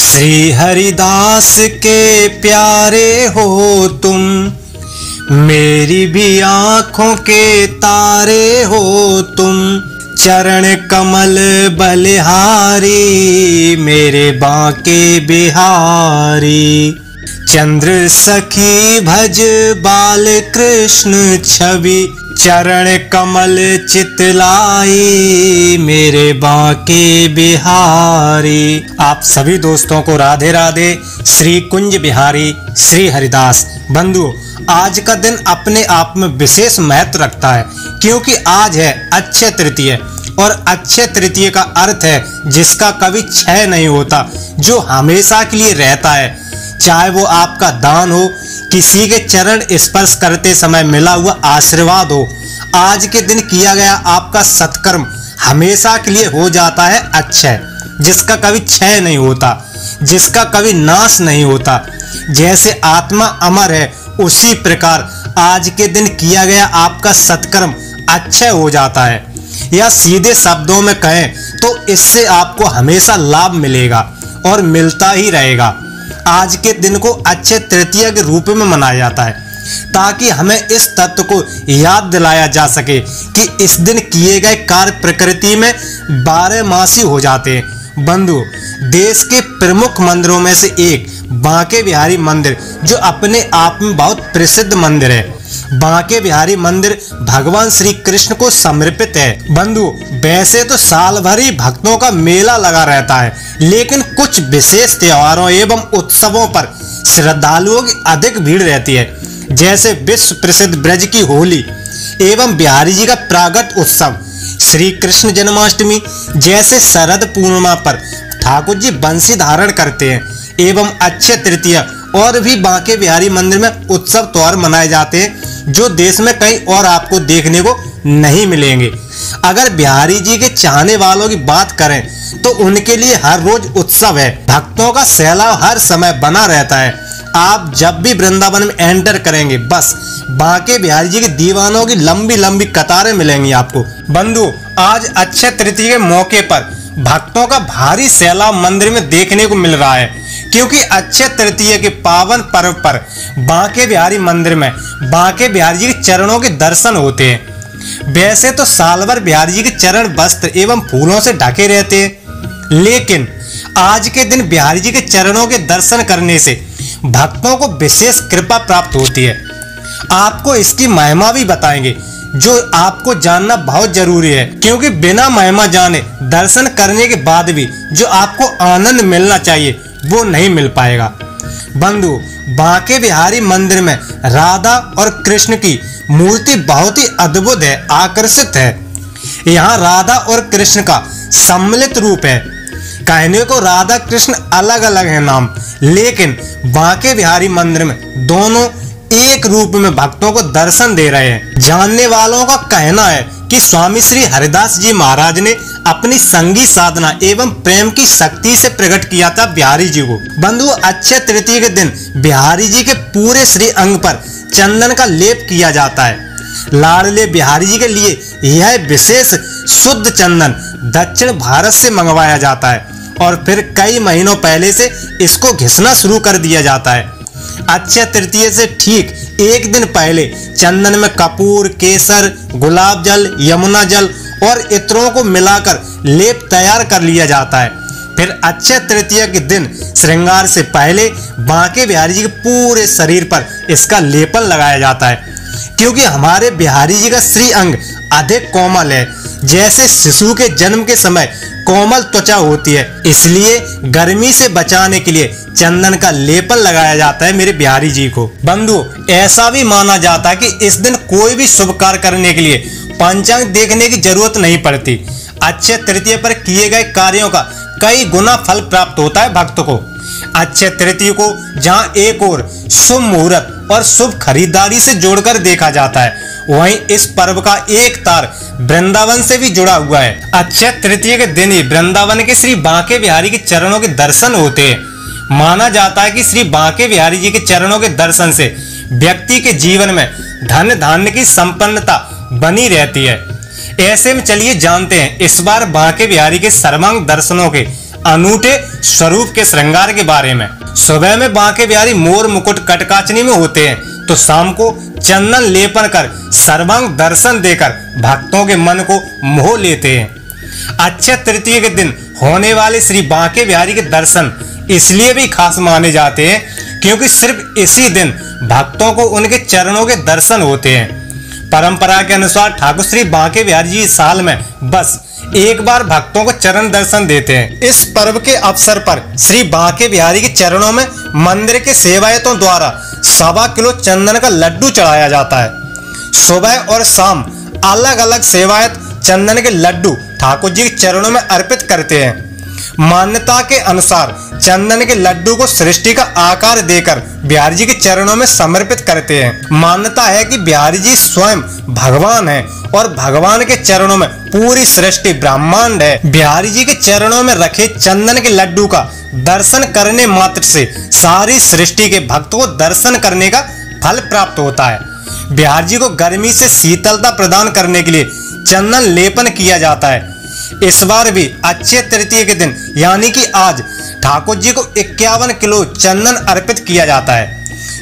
श्री हरिदास के प्यारे हो तुम, मेरी भी आँखों के तारे हो तुम। चरण कमल बलिहारी, मेरे बांके बिहारी। चंद्र सखी भज बाल कृष्ण छवि, चरण कमल चितलाई, मेरे बांके बिहारी। आप सभी दोस्तों को राधे राधे। श्री कुंज बिहारी श्री हरिदास। बंधुओं, आज का दिन अपने आप में विशेष महत्व रखता है, क्योंकि आज है अक्षय तृतीय, और अक्षय तृतीय का अर्थ है जिसका कभी क्षय नहीं होता, जो हमेशा के लिए रहता है। चाहे वो आपका दान हो, किसी के चरण स्पर्श करते समय मिला हुआ आशीर्वाद हो, आज के दिन किया गया आपका सत्कर्म हमेशा के लिए हो जाता है अक्षय, जिसका कभी क्षय नहीं होता, जिसका कभी नाश नहीं होता। जैसे आत्मा अमर है, उसी प्रकार आज के दिन किया गया आपका सत्कर्म अक्षय हो जाता है। या सीधे शब्दों में कहें तो इससे आपको हमेशा लाभ मिलेगा और मिलता ही रहेगा। आज के दिन को अक्षय तृतीया के रूप में मनाया जाता है, ताकि हमें इस तत्व को याद दिलाया जा सके कि इस दिन किए गए कार्य प्रकृति में 12 मासी हो जाते हैं। बंधु, देश के प्रमुख मंदिरों में से एक बांके बिहारी मंदिर, जो अपने आप में बहुत प्रसिद्ध मंदिर है। बांके बिहारी मंदिर भगवान श्री कृष्ण को समर्पित है। बंधु, वैसे तो साल भर ही भक्तों का मेला लगा रहता है, लेकिन कुछ विशेष त्योहारों एवं उत्सवों पर श्रद्धालुओं की अधिक भीड़ रहती है। जैसे विश्व प्रसिद्ध ब्रज की होली एवं बिहारी जी का प्रागट उत्सव, श्री कृष्ण जन्माष्टमी जैसे शरद पूर्णिमा पर ठाकुर जी बंसी धारण करते हैं, एवं अक्षय तृतीया और भी बांके बिहारी मंदिर में उत्सव त्योहार मनाए जाते हैं, जो देश में कहीं और आपको देखने को नहीं मिलेंगे। अगर बिहारी जी के चाहने वालों की बात करें तो उनके लिए हर रोज उत्सव है। भक्तों का सैलाब हर समय बना रहता है। आप जब भी वृंदावन में एंटर करेंगे, बस बांके बिहारी जी के दीवानों की लंबी लंबी कतारें मिलेंगी आपको। बंधु, आज अक्षय तृतीया के मौके पर भक्तों का भारी सैलाब मंदिर में देखने को मिल रहा है, क्योंकि अक्षय तृतीया के पावन पर्व पर बांके बिहारी मंदिर में बांके बिहारी जी के चरणों के दर्शन होते हैं। वैसे तो साल भर बिहारी जी के चरण वस्त्र एवं फूलों से ढके रहते हैं, लेकिन आज के दिन बिहारी जी के चरणों के दर्शन करने से भक्तों को विशेष कृपा प्राप्त होती है। आपको इसकी महिमा भी बताएंगे, जो आपको जानना बहुत जरूरी है, क्योंकि बिना महिमा जाने दर्शन करने के बाद भी जो आपको आनंद मिलना चाहिए वो नहीं मिल पाएगा। बंधु, बांके बिहारी मंदिर में राधा और कृष्ण की मूर्ति बहुत ही अद्भुत है, आकर्षित है। यहाँ राधा और कृष्ण का सम्मिलित रूप है। कहने को राधा कृष्ण अलग अलग है नाम, लेकिन बांके बिहारी मंदिर में दोनों एक रूप में भक्तों को दर्शन दे रहे हैं। जानने वालों का कहना है कि स्वामी श्री हरिदास जी महाराज ने अपनी संगीत साधना एवं प्रेम की शक्ति से प्रकट किया था बिहारी जी को। बंधु, अक्षय तृतीया के दिन बिहारी जी के पूरे श्री अंग पर चंदन का लेप किया जाता है। लाडले बिहारी जी के लिए यह विशेष शुद्ध चंदन दक्षिण भारत से मंगवाया जाता है, और फिर कई महीनों पहले से इसको घिसना शुरू कर दिया जाता है। अक्षय तृतीया से ठीक एक दिन पहले चंदन में कपूर, केसर, गुलाब जल, यमुना जल और इत्रों को मिलाकर लेप तैयार कर लिया जाता है। फिर अक्षय तृतीया के दिन श्रृंगार से पहले बांके बिहारी जी के पूरे शरीर पर इसका लेपन लगाया जाता है, क्योंकि हमारे बिहारी जी का श्री अंग अधिक कोमल है। जैसे शिशु के जन्म के समय कोमल त्वचा होती है, इसलिए गर्मी से बचाने के लिए चंदन का लेपन लगाया जाता है मेरे बिहारी जी को। बंधु, ऐसा भी माना जाता है कि इस दिन कोई भी शुभ कार्य करने के लिए पंचांग देखने की जरूरत नहीं पड़ती। अक्षय तृतीया पर किए गए कार्यों का कई गुना फल प्राप्त होता है भक्त को। अक्षय तृतीया को जहाँ एक ओर शुभ मुहूर्त और शुभ खरीदारी से जोड़कर देखा जाता है, वहीं इस पर्व का एक तार वृंदावन से भी जुड़ा हुआ है। अक्षय तृतीया के दिन ही वृंदावन के श्री बांके बिहारी के चरणों के दर्शन होते हैं। माना जाता है कि श्री बांके बिहारी जी के चरणों के दर्शन से व्यक्ति के जीवन में धन धान्य की संपन्नता बनी रहती है। ऐसे में चलिए जानते हैं इस बार बांके बिहारी के सर्वांग दर्शनों के अनूठे स्वरूप के श्रृंगार के बारे में। सुबह में बांके बिहारी मोर मुकुट कटकाचनी में होते हैं, तो शाम को चंदन लेपन कर सर्वांग दर्शन देकर भक्तों के मन को मोह लेते हैं। अक्षय तृतीया के दिन होने वाले श्री बांके बिहारी के दर्शन इसलिए भी खास माने जाते हैं क्योंकि सिर्फ इसी दिन भक्तों को उनके चरणों के दर्शन होते हैं। परंपरा के अनुसार ठाकुर श्री बांके बिहारी जी साल में बस एक बार भक्तों को चरण दर्शन देते हैं। इस पर्व के अवसर पर श्री बांके बिहारी के चरणों में मंदिर के सेवायतों द्वारा 1.25 किलो चंदन का लड्डू चढ़ाया जाता है। सुबह और शाम अलग अलग सेवायत चंदन के लड्डू ठाकुर जी के चरणों में अर्पित करते हैं। मान्यता के अनुसार चंदन के लड्डू को सृष्टि का आकार देकर बिहारी जी के चरणों में समर्पित करते हैं। मान्यता है कि बिहारी जी स्वयं भगवान हैं और भगवान के चरणों में पूरी सृष्टि ब्रह्मांड है। बिहारी जी के चरणों में रखे चंदन के लड्डू का दर्शन करने मात्र से सारी सृष्टि के भक्तों को दर्शन करने का फल प्राप्त होता है। बिहारी जी को गर्मी से शीतलता प्रदान करने के लिए चंदन लेपन किया जाता है। इस बार भी अक्षय तृतीया के दिन यानी कि आज ठाकुर जी को 51 किलो चंदन अर्पित किया जाता है,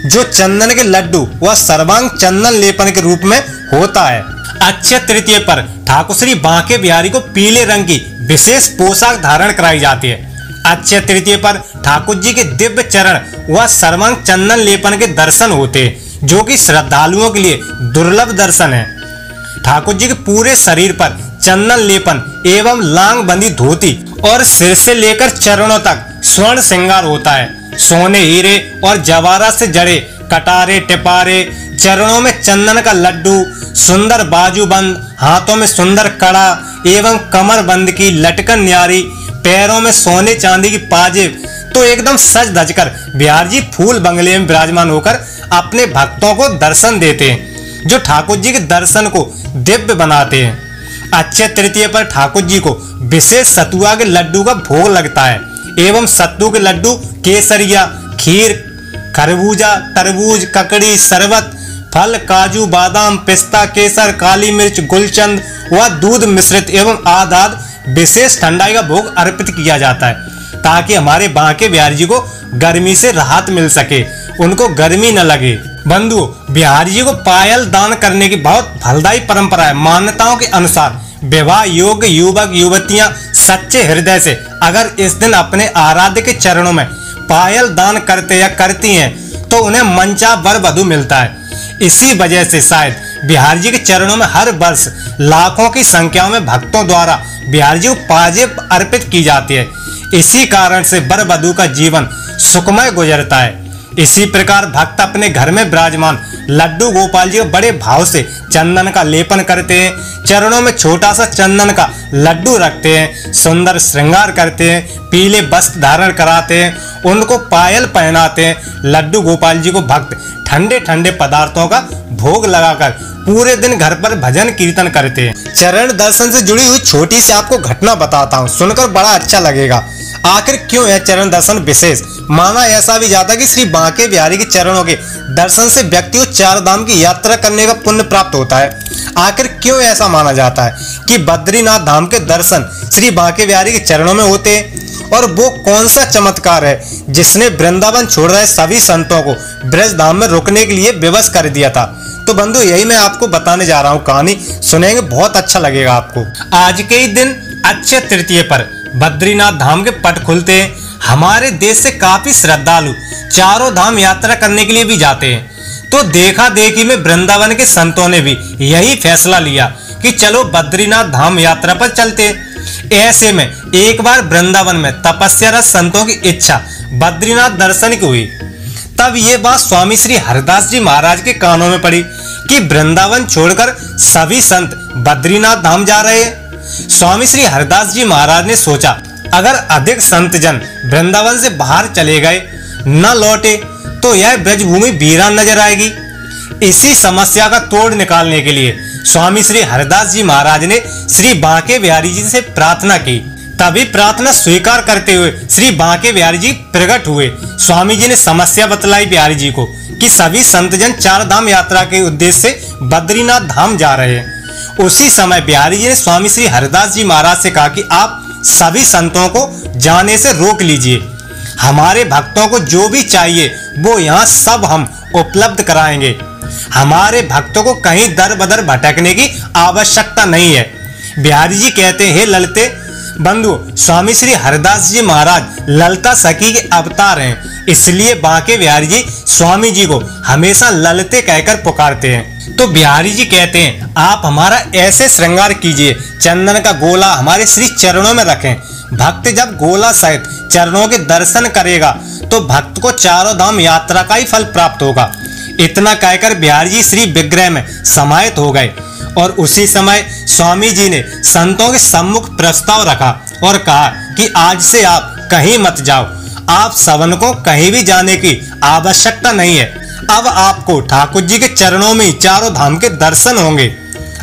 जो चंदन के लड्डू व सर्वांग चंदन लेपन के रूप में होता है। अक्षय तृतीया पर ठाकुर श्री बांके बिहारी को पीले रंग की विशेष पोशाक धारण कराई जाती है। अक्षय तृतीया पर ठाकुर जी के दिव्य चरण व सर्वांग चंदन लेपन के दर्शन होते हैं, जो कि श्रद्धालुओं के लिए दुर्लभ दर्शन है। ठाकुर जी के पूरे शरीर पर चंदन लेपन एवं लांग बंदी धोती और सिर से लेकर चरणों तक स्वर्ण श्रृंगार होता है। सोने हीरे और जवाहरात से जड़े कटारे टिपारे, चरणों में चंदन का लड्डू, सुंदर बाजूबंद, हाथों में सुंदर कड़ा एवं कमर बंद की लटकन न्यारी, पैरों में सोने चांदी की पाजेब, तो एकदम सज धज कर बिहारी जी फूल बंगले में विराजमान होकर अपने भक्तों को दर्शन देते हैं, जो ठाकुर जी के दर्शन को दिव्य बनाते हैं। अक्षय तृतीया पर ठाकुर जी को विशेष सतुआ के लड्डू का भोग लगता है एवं सत्तू के लड्डू, केसरिया, खीर, खरबूजा, तरबूज, ककड़ी, शरबत, फल, काजू, बादाम, पिस्ता, केसर, काली मिर्च, गुलचंद व दूध मिश्रित एवं आदि विशेष ठंडाई का भोग अर्पित किया जाता है, ताकि हमारे बांके बिहारी जी को गर्मी से राहत मिल सके, उनको गर्मी न लगे। बंधु, बिहारी जी को पायल दान करने की बहुत फलदायी परंपरा है। मान्यताओं के अनुसार विवाह योग्य युवक युवतियां सच्चे हृदय से अगर इस दिन अपने आराध्य के चरणों में पायल दान करते या करती हैं तो उन्हें मनचाहा वर वधु मिलता है। इसी वजह से शायद बिहारी जी के चरणों में हर वर्ष लाखों की संख्या में भक्तों द्वारा बिहारी जी को पाजेब अर्पित की जाती है। इसी कारण से वर वधु का जीवन सुखमय गुजरता है। इसी प्रकार भक्त अपने घर में विराजमान लड्डू गोपाल जी को बड़े भाव से चंदन का लेपन करते हैं, चरणों में छोटा सा चंदन का लड्डू रखते हैं, सुंदर श्रृंगार करते हैं, पीले वस्त्र धारण कराते हैं, उनको पायल पहनाते हैं। लड्डू गोपाल जी को भक्त ठंडे ठंडे पदार्थों का भोग लगाकर पूरे दिन घर पर भजन कीर्तन करते हैं। चरण दर्शन से जुड़ी हुई छोटी सी आपको घटना बताता हूँ, सुनकर बड़ा अच्छा लगेगा। आखिर क्यों है चरण दर्शन विशेष? माना ऐसा भी जाता कि श्री बांके बिहारी के चरणों के दर्शन से व्यक्ति को 4 धाम की यात्रा करने का पुण्य प्राप्त होता है। आखिर क्यों ऐसा माना जाता है कि बद्रीनाथ धाम के दर्शन श्री बांके बिहारी के चरणों में होते हैं? और वो कौन सा चमत्कार है जिसने वृंदावन छोड़ रहे सभी संतों को ब्रज धाम में रुकने के लिए विवश कर दिया था? तो बंधु, यही मैं आपको बताने जा रहा हूँ, कहानी सुनेंगे, बहुत अच्छा लगेगा आपको। आज के ही दिन अक्षय तृतीया पर बद्रीनाथ धाम के पट खुलते हैं। हमारे देश से काफी श्रद्धालु चारों धाम यात्रा करने के लिए भी जाते हैं। तो देखा देखी में वृंदावन के संतों ने भी यही फैसला लिया कि चलो बद्रीनाथ धाम यात्रा पर चलते। ऐसे में एक बार वृंदावन में तपस्यारत संतों की इच्छा बद्रीनाथ दर्शन की हुई। तब ये बात स्वामी श्री हरिदास जी महाराज के कानों में पड़ी कि वृंदावन छोड़कर सभी संत बद्रीनाथ धाम जा रहे हैं। स्वामी श्री हरिदास जी महाराज ने सोचा, अगर अधिक संत जन वृंदावन से बाहर चले गए, न लौटे, तो यह ब्रजभूमि वीरान नजर आएगी। इसी समस्या का तोड़ निकालने के लिए स्वामी श्री हरिदास जी महाराज ने श्री बांके बिहारी जी से प्रार्थना की। तभी प्रार्थना स्वीकार करते हुए श्री बांके बिहारी जी प्रकट हुए। स्वामी जी ने समस्या बतलाई बिहारी जी को कि सभी संतजन 4 धाम यात्रा के उद्देश्य से बद्रीनाथ धाम जा रहे हैं। उसी समय बिहारी जी ने स्वामी श्री हरिदास जी महाराज से कहा कि आप सभी संतों को जाने से रोक लीजिए। हमारे भक्तों को जो भी चाहिए वो यहाँ सब हम उपलब्ध कराएंगे। हमारे भक्तों को कहीं दर बदर भटकने की आवश्यकता नहीं है। बिहारी जी कहते हैं, हे ललते बंधु, स्वामी श्री हरिदास जी महाराज ललता सखी के अवतार हैं, इसलिए बांके बिहारी जी स्वामी जी को हमेशा ललते कहकर पुकारते हैं। तो बिहारी जी कहते हैं, आप हमारा ऐसे श्रृंगार कीजिए, चंदन का गोला हमारे श्री चरणों में रखें। भक्त जब गोला सहित चरणों के दर्शन करेगा तो भक्त को चारों धाम यात्रा का ही फल प्राप्त होगा। इतना कहकर बिहारी जी श्री विग्रह में समाहित हो गए और उसी समय स्वामी जी ने संतों के सम्मुख प्रस्ताव रखा और कहा कि आज से आप कहीं मत जाओ, आप सबन को कहीं भी जाने की आवश्यकता नहीं है। अब आपको ठाकुर जी के चरणों में चारों धाम के दर्शन होंगे,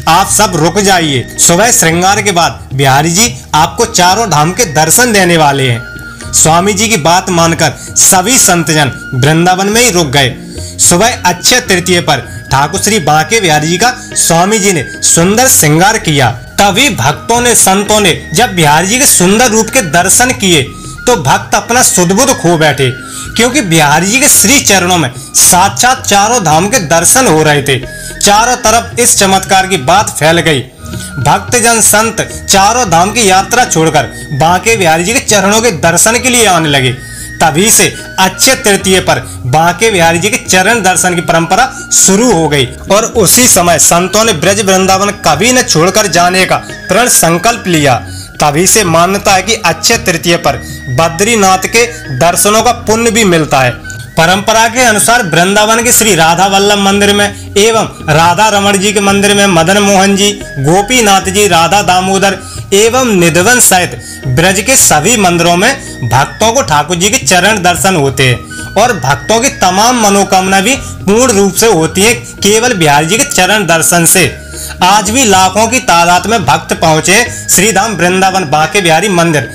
आप सब रुक जाइए। सुबह श्रृंगार के बाद बिहारी जी आपको चारों धाम के दर्शन देने वाले हैं। स्वामी जी की बात मानकर सभी संतजन वृंदावन में ही रुक गए। सुबह अक्षय तृतीय पर ठाकुर श्री बांके बिहारी जी का स्वामी जी ने सुंदर श्रृंगार किया। तभी भक्तों ने संतों ने जब बिहारी जी के सुंदर रूप के दर्शन किए तो भक्त अपना सुध-बुध खो बैठे, क्योंकि बिहारी जी के श्री चरणों में साक्षात चारों धाम के दर्शन हो रहे थे। चारों तरफ इस चमत्कार की बात फैल गई। भक्तजन संत चारों धाम की यात्रा छोड़कर बांके बिहारी जी के चरणों के दर्शन के लिए आने लगे। तभी से अक्षय तृतीय पर बांके बिहारी जी के चरण दर्शन की परंपरा शुरू हो गई और उसी समय संतों ने ब्रज वृंदावन कभी न छोड़कर जाने का प्रण संकल्प लिया। तभी से मान्यता है कि अक्षय तृतीय पर बद्रीनाथ के दर्शनों का पुण्य भी मिलता है। परंपरा के अनुसार वृंदावन के श्री राधा वल्लभ मंदिर में एवं राधा रमण जी के मंदिर में मदन मोहन जी, गोपीनाथ जी, राधा दामोदर एवं निधवन सहित ब्रज के सभी मंदिरों में भक्तों को ठाकुर जी के चरण दर्शन होते हैं और भक्तों की तमाम मनोकामना भी पूर्ण रूप से होती है केवल बिहारी जी के चरण दर्शन से। आज भी लाखों की तादाद में भक्त पहुंचे श्री धाम वृंदावन बांके बिहारी मंदिर।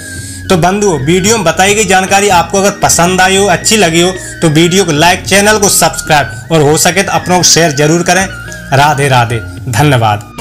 तो बंधुओं, वीडियो में बताई गई जानकारी आपको अगर पसंद आई हो, अच्छी लगी हो तो वीडियो को लाइक, चैनल को सब्सक्राइब और हो सके तो अपनों को शेयर जरूर करें। राधे राधे, धन्यवाद।